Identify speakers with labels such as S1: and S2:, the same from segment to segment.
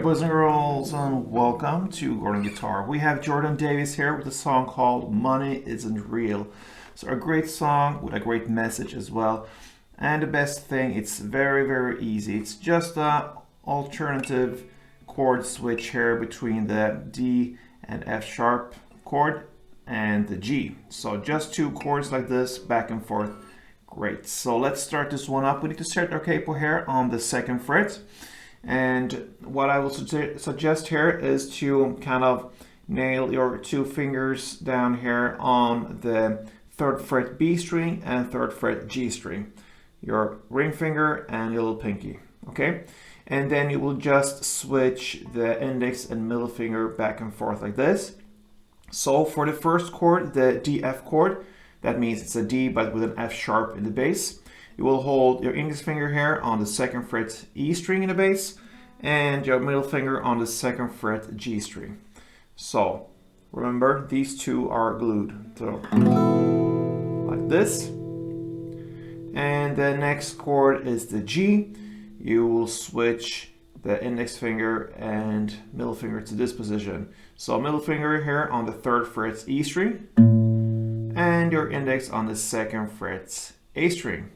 S1: boys and girls, and welcome to Gordon Guitar. We have Jordan Davis here with a song called Money Isn't Real. So a great song with a great message as well. And the best thing, it's very easy. It's just a alternative chord switch here between the D and F sharp chord and the G. So just two chords like this, back and forth. Great. So let's start this one up. We need to start our capo here on the 2nd fret. And what I will suggest here is to kind of nail your 2 fingers down here on the 3rd fret B string and 3rd fret G string. Your ring finger and your little pinky, okay? And then you will just switch the index and middle finger back and forth like this. So for the first chord, the D F chord, that means it's a D but with an F sharp in the bass. You will hold your index finger here on the 2nd fret E string in the bass and your middle finger on the 2nd fret G string. So remember, these two are glued. So like this. And the next chord is the G. You will switch the index finger and middle finger to this position. So middle finger here on the 3rd fret E string and your index on the 2nd fret A string.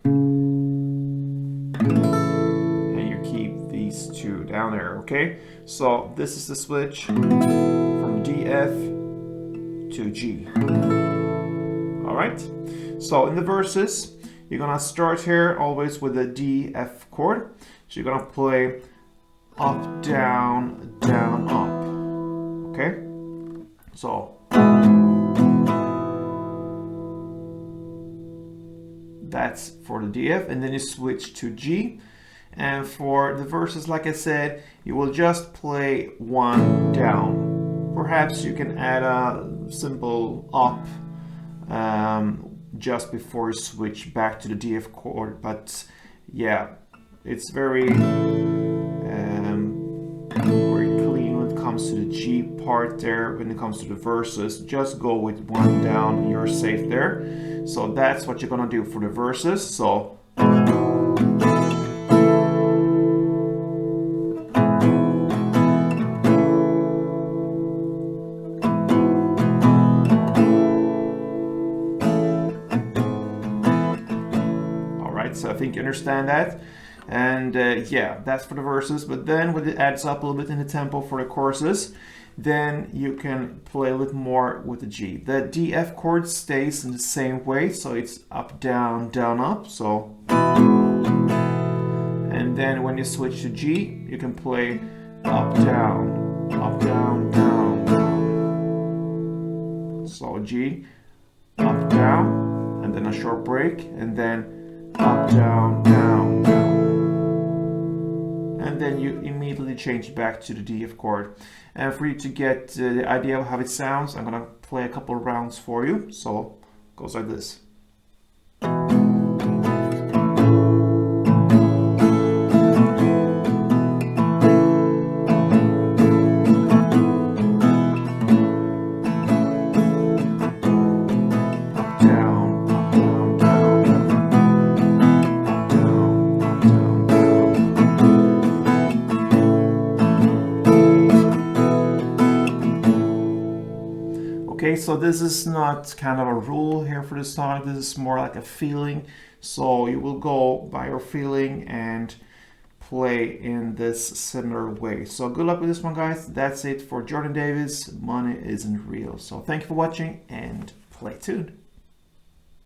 S1: And you keep these two down there, okay? So this is the switch from DF to G. All right? So in the verses, you're gonna start here always with the D F chord. So you're gonna play up, down, down, up. Okay? So that's for the DF, and then you switch to G. And for the verses, like I said, you will just play 1 down. Perhaps you can add a simple up just before you switch back to the DF chord, but yeah, it's very clean when it comes to the G part there. When it comes to the verses, just go with 1 down and you're safe there. So that's what you're gonna do for the verses. So so I think you understand that. And yeah, that's for the verses. But then when it adds up a little bit in the tempo for the choruses, then you can play a little more with the G. The D F chord stays in the same way, so it's up, down, down, up. So, and then when you switch to G, you can play up, down, down, down. So G, up, down, and then a short break, and then up, down, down, down. And then you immediately change back to the D F chord. And for you to get the idea of how it sounds, I'm gonna play a couple of rounds for you. So it goes like this. Okay, so this is not kind of a rule here for the song. This is more like a feeling. So you will go by your feeling and play in this similar way. So good luck with this one, guys. That's it for Jordan Davis. Money Isn't Real. So thank you for watching and play tuned.